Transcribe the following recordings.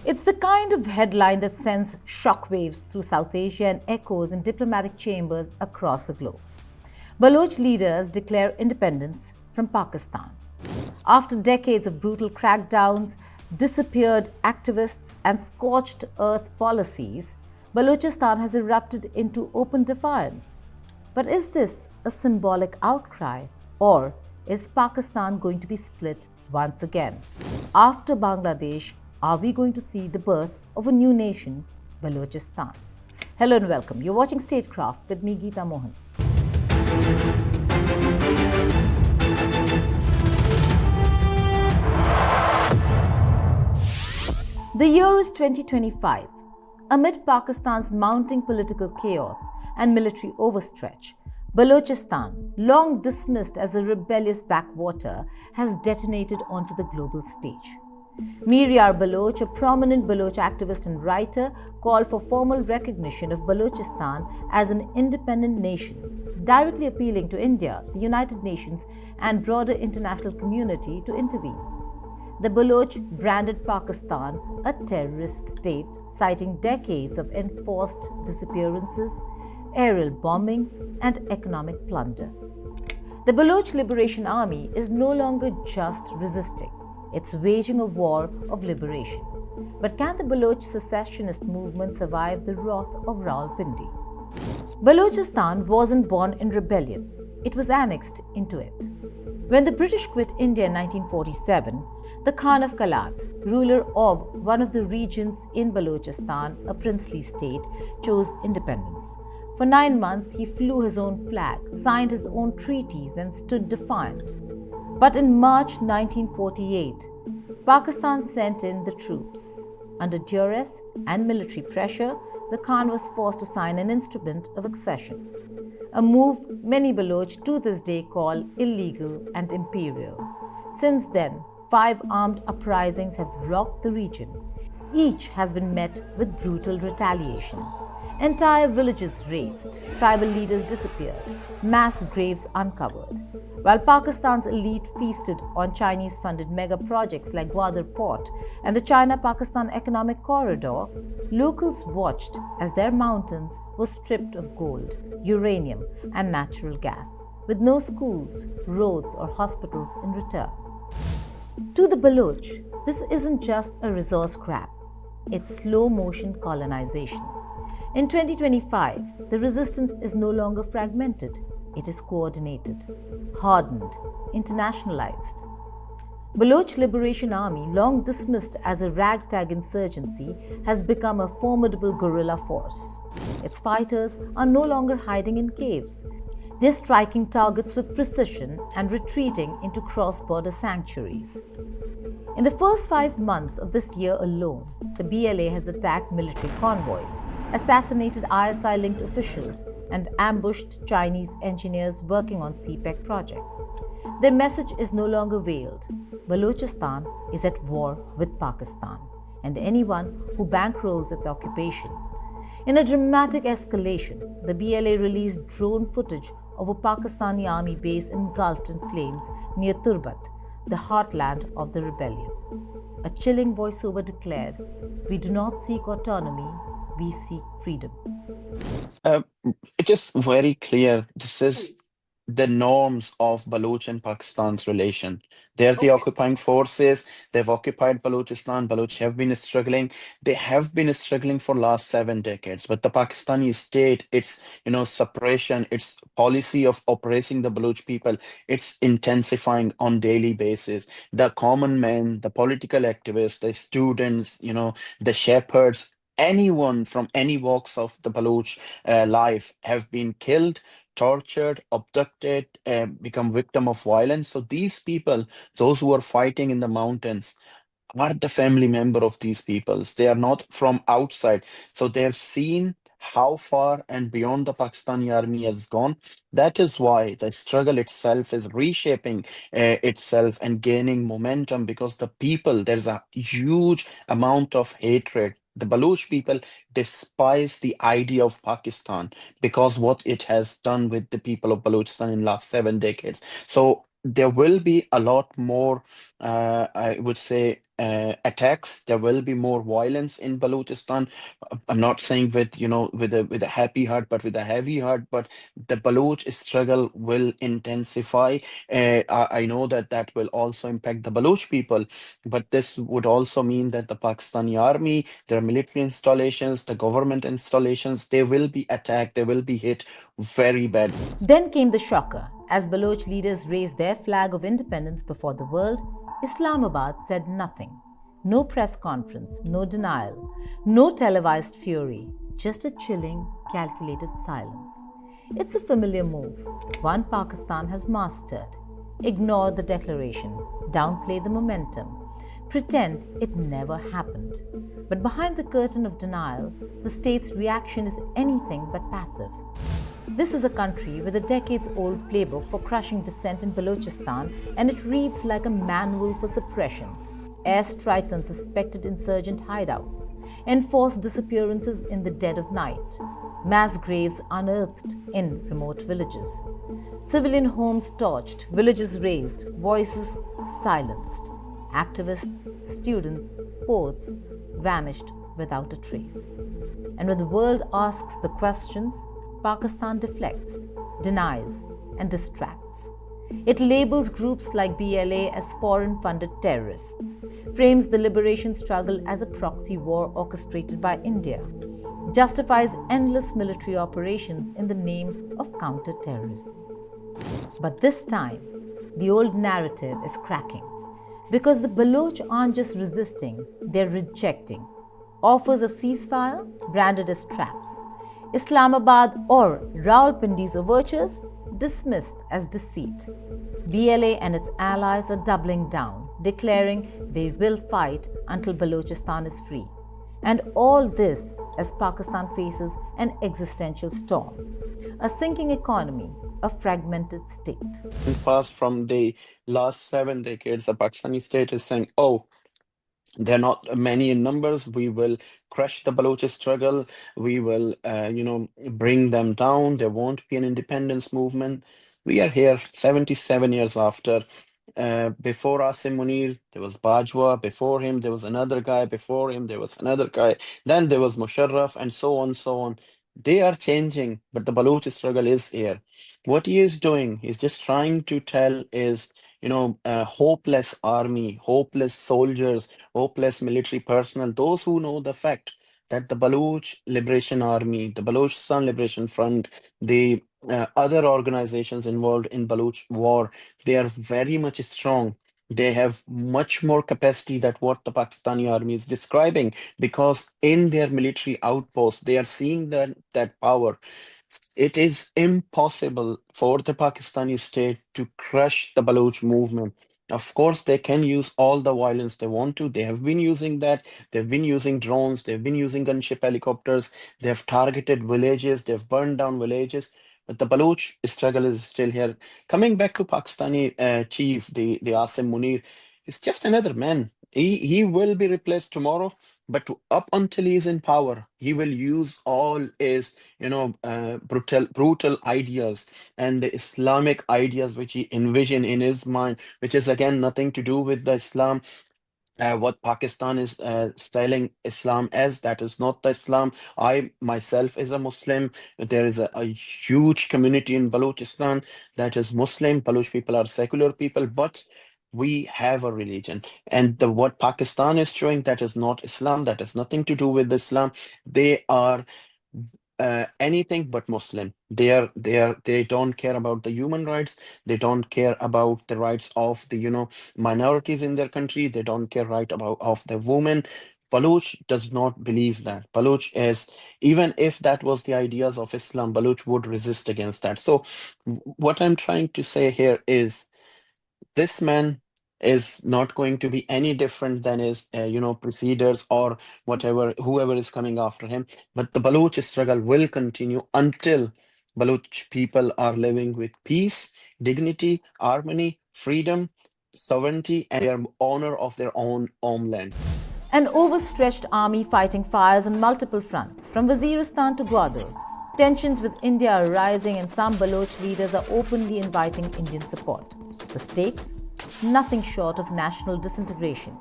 It's the kind of headline that sends shockwaves through South Asia and echoes in diplomatic chambers across the globe. Baloch leaders declare independence from Pakistan. After decades of brutal crackdowns, disappeared activists, and scorched earth policies, Balochistan has erupted into open defiance. But is this a symbolic outcry, or is Pakistan going to be split once again? After Bangladesh, are we going to see the birth of a new nation, Balochistan? Hello and welcome. You're watching Statecraft with me, Geeta Mohan. The year is 2025. Amid Pakistan's mounting political chaos and military overstretch, Balochistan, long dismissed as a rebellious backwater, has detonated onto the global stage. Miriar Baloch, a prominent Baloch activist and writer, called for formal recognition of Balochistan as an independent nation, directly appealing to India, the United Nations, and broader international community to intervene. The Baloch branded Pakistan a terrorist state, citing decades of enforced disappearances, aerial bombings, and economic plunder. The Baloch Liberation Army is no longer just resisting, it's waging a war of liberation. But can the Baloch secessionist movement survive the wrath of Rawalpindi? Balochistan wasn't born in rebellion, it was annexed into it. When the British quit India in 1947, the Khan of Kalat, ruler of one of the regions in Balochistan, a princely state, chose independence. For 9 months, he flew his own flag, signed his own treaties, and stood defiant. But in March 1948, Pakistan sent in the troops. Under duress and military pressure, the Khan was forced to sign an instrument of accession, a move many Baloch to this day call illegal and imperial. Since then, 5 armed uprisings have rocked the region. Each has been met with brutal retaliation. Entire villages razed, tribal leaders disappeared, mass graves uncovered. While Pakistan's elite feasted on Chinese-funded mega projects like Gwadar Port and the China-Pakistan Economic Corridor, locals watched as their mountains were stripped of gold, uranium, and natural gas, with no schools, roads, or hospitals in return. To the Baloch, this isn't just a resource grab, it's slow-motion colonization. In 2025, the resistance is no longer fragmented, it is coordinated, hardened, internationalized. Baloch Liberation Army, long dismissed as a ragtag insurgency, has become a formidable guerrilla force. Its fighters are no longer hiding in caves. They're striking targets with precision and retreating into cross-border sanctuaries. In the first 5 months of this year alone, the BLA has attacked military convoys, assassinated ISI-linked officials, and ambushed Chinese engineers working on CPEC projects. Their message is no longer veiled. Balochistan is at war with Pakistan and anyone who bankrolls its occupation. In a dramatic escalation, the BLA released drone footage of a Pakistani army base engulfed in flames near Turbat, the heartland of the rebellion. A chilling voiceover declared, "We do not seek autonomy, we seek freedom." It is very clear this is the norms of Baloch and Pakistan's relation. They're the occupying forces. They've occupied Balochistan. Baloch have been struggling. They have been struggling for last 7 decades. But the Pakistani state, its suppression, its policy of oppressing the Baloch people, it's intensifying on daily basis. The common men, the political activists, the students, the shepherds, anyone from any walks of the Baloch life have been killed, tortured, abducted, become victim of violence. So these people, those who are fighting in the mountains, are the family member of these peoples. They are not from outside. So they have seen how far and beyond the Pakistani army has gone. That is why the struggle itself is reshaping itself and gaining momentum, because the people, there's a huge amount of hatred. The Baloch people despise the idea of Pakistan because what it has done with the people of Balochistan in last 7 decades. So there will be a lot more, I would say, attacks. There will be more violence in Balochistan. I'm not saying with, with a happy heart, but with a heavy heart. But the Baloch struggle will intensify. I know that that will also impact the Baloch people, but this would also mean that the Pakistani army, their military installations, the government installations, they will be attacked. They will be hit very bad. Then came the shocker. As Baloch leaders raised their flag of independence before the world, Islamabad said nothing. No press conference, no denial, no televised fury, just a chilling, calculated silence. It's a familiar move, one Pakistan has mastered. Ignore the declaration, downplay the momentum, pretend it never happened. But behind the curtain of denial, the state's reaction is anything but passive. This is a country with a decades-old playbook for crushing dissent in Balochistan, and it reads like a manual for suppression. Airstrikes on suspected insurgent hideouts, enforced disappearances in the dead of night, mass graves unearthed in remote villages, civilian homes torched, villages razed, voices silenced, activists, students, poets vanished without a trace. And when the world asks the questions, Pakistan deflects, denies, and distracts. It labels groups like BLA as foreign-funded terrorists, frames the liberation struggle as a proxy war orchestrated by India, justifies endless military operations in the name of counter-terrorism. But this time, the old narrative is cracking, because the Baloch aren't just resisting, they're rejecting. Offers of ceasefire branded as traps. Islamabad or Rawalpindi's overtures dismissed as deceit. BLA and its allies are doubling down, declaring they will fight until Balochistan is free. And all this as Pakistan faces an existential storm, a sinking economy, a fragmented state. Past from the last 7 decades, the Pakistani state is saying, oh, they're not many in numbers. We will crush the Baloch struggle. We will, bring them down. There won't be an independence movement. We are here 77 years after. Before Asim Munir, there was Bajwa. Before him, there was another guy. Before him, there was another guy. Then there was Musharraf, and so on, so on. They are changing, but the Baloch struggle is here. What he is doing, he's just trying to tell is, a hopeless army, hopeless soldiers, hopeless military personnel, those who know the fact that the Baloch Liberation Army, the Balochistan Liberation Front, the other organizations involved in Baloch war, they are very much strong. They have much more capacity than what the Pakistani army is describing, because in their military outposts, they are seeing that power. It is impossible for the Pakistani state to crush the Baloch movement. Of course, they can use all the violence they want to. They have been using that. They've been using drones. They've been using gunship helicopters. They've targeted villages. They've burned down villages. But the Baloch struggle is still here. Coming back to Pakistani chief, the Asim Munir, is just another man. He will be replaced tomorrow. But up until he is in power, he will use all his, brutal ideas and the Islamic ideas which he envision in his mind, which is again nothing to do with the Islam. What Pakistan is styling Islam as, that is not the Islam. I myself is a Muslim. There is a huge community in Balochistan that is Muslim. Baloch people are secular people, but we have a religion. And what Pakistan is showing, that is not Islam. That has nothing to do with Islam. They are anything but Muslim. They don't care about the human rights. They don't care about the rights of the minorities in their country. They don't care right about of the women. Baloch does not believe that. Baloch is, even if that was the ideas of Islam, Baloch would resist against that. So what I'm trying to say here is, this man is not going to be any different than his, preceders or whoever is coming after him. But the Baloch struggle will continue until Baloch people are living with peace, dignity, harmony, freedom, sovereignty, and their honor of their own homeland. An overstretched army fighting fires on multiple fronts, from Waziristan to Gwadar. Tensions with India are rising, and some Baloch leaders are openly inviting Indian support. The stakes? Nothing short of national disintegration.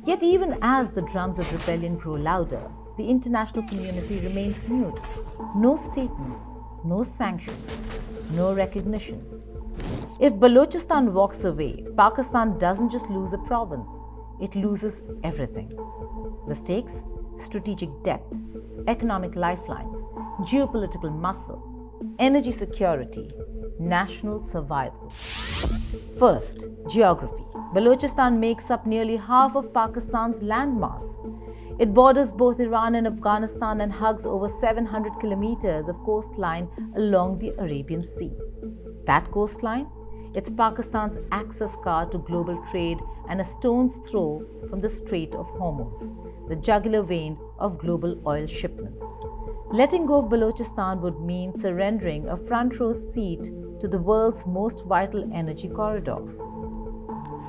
Yet even as the drums of rebellion grow louder, the international community remains mute. No statements, no sanctions, no recognition. If Balochistan walks away, Pakistan doesn't just lose a province, it loses everything. The stakes? Strategic depth, economic lifelines, geopolitical muscle, energy security, national survival. First, geography. Balochistan makes up nearly half of Pakistan's landmass. It borders both Iran and Afghanistan and hugs over 700 kilometers of coastline along the Arabian Sea. That coastline? It's Pakistan's access card to global trade and a stone's throw from the Strait of Hormuz, the jugular vein of global oil shipments. Letting go of Balochistan would mean surrendering a front row seat to the world's most vital energy corridor.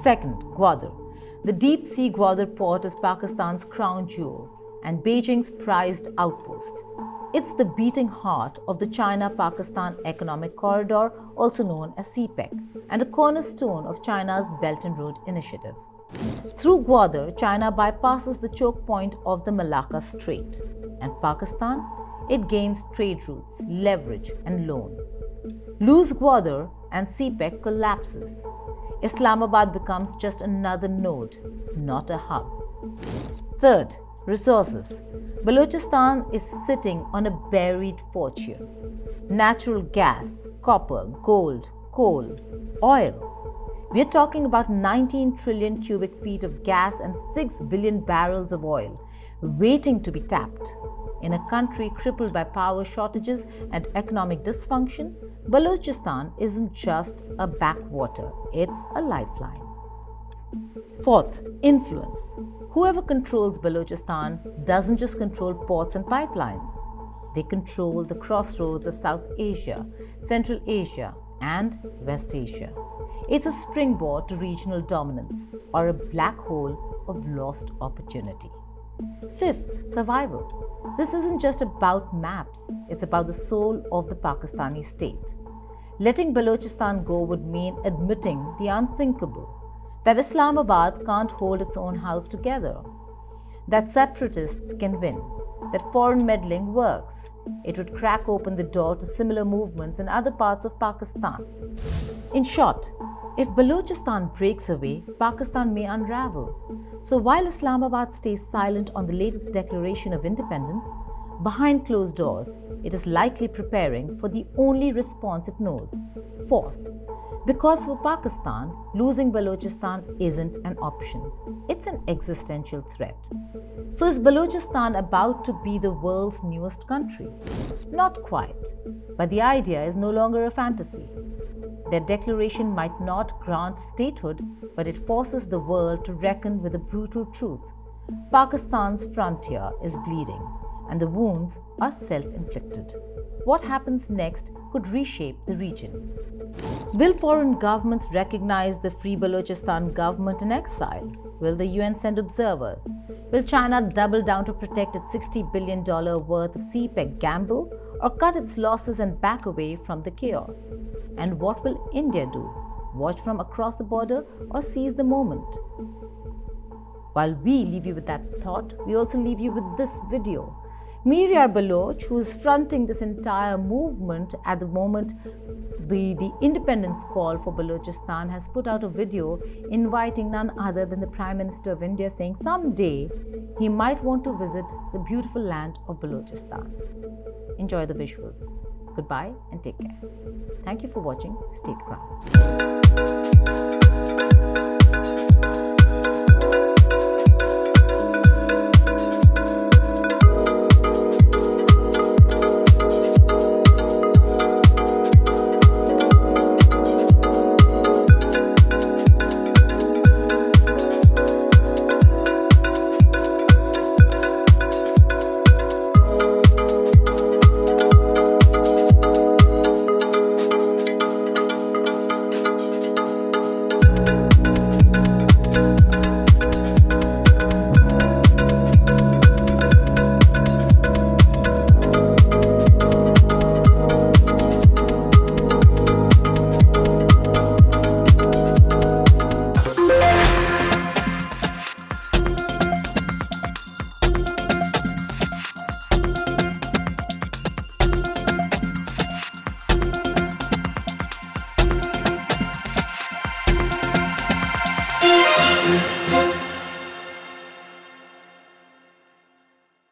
Second, Gwadar. The deep sea Gwadar port is Pakistan's crown jewel and Beijing's prized outpost. It's the beating heart of the China-Pakistan Economic Corridor, also known as CPEC, and a cornerstone of China's Belt and Road Initiative. Through Gwadar, China bypasses the choke point of the Malacca Strait, and Pakistan, it gains trade routes, leverage, and loans. Lose Gwadar and CPEC collapses. Islamabad becomes just another node, not a hub. Third, resources. Balochistan is sitting on a buried fortune. Natural gas, copper, gold, coal, oil. We are talking about 19 trillion cubic feet of gas and 6 billion barrels of oil waiting to be tapped. In a country crippled by power shortages and economic dysfunction, Balochistan isn't just a backwater, it's a lifeline. Fourth, influence. Whoever controls Balochistan doesn't just control ports and pipelines. They control the crossroads of South Asia, Central Asia, and West Asia. It's a springboard to regional dominance or a black hole of lost opportunity. Fifth, survival. This isn't just about maps, it's about the soul of the Pakistani state. Letting Balochistan go would mean admitting the unthinkable, that Islamabad can't hold its own house together, that separatists can win, that foreign meddling works. It would crack open the door to similar movements in other parts of Pakistan. In short, if Balochistan breaks away, Pakistan may unravel. So while Islamabad stays silent on the latest declaration of independence, behind closed doors, it is likely preparing for the only response it knows: force. Because for Pakistan, losing Balochistan isn't an option. It's an existential threat. So is Balochistan about to be the world's newest country? Not quite. But the idea is no longer a fantasy. Their declaration might not grant statehood, but it forces the world to reckon with a brutal truth. Pakistan's frontier is bleeding, and the wounds are self-inflicted. What happens next could reshape the region. Will foreign governments recognize the Free Balochistan government in exile? Will the UN send observers? Will China double down to protect its $60 billion worth of CPEC gamble, or cut its losses and back away from the chaos? And what will India do? Watch from across the border or seize the moment? While we leave you with that thought, we also leave you with this video. Miriar Baloch, who is fronting this entire movement at the moment, the independence call for Balochistan, has put out a video inviting none other than the Prime Minister of India, saying someday he might want to visit the beautiful land of Balochistan. Enjoy the visuals. Goodbye and take care. Thank you for watching Statecraft.